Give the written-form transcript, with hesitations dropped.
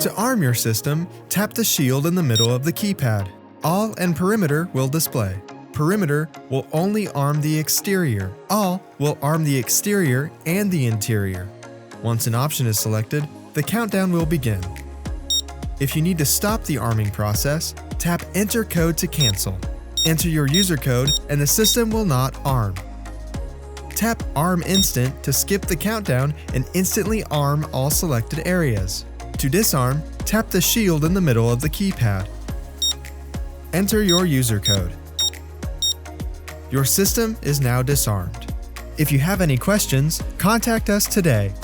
To arm your system, tap the shield in the middle of the keypad. All and perimeter will display. Perimeter will only arm the exterior. All will arm the exterior and the interior. Once an option is selected, the countdown will begin. If you need to stop the arming process, tap Enter Code to cancel. Enter your user code and the system will not arm. Tap Arm Instant to skip the countdown and instantly arm all selected areas. To disarm, tap the shield in the middle of the keypad. Enter your user code. Your system is now disarmed. If you have any questions, contact us today.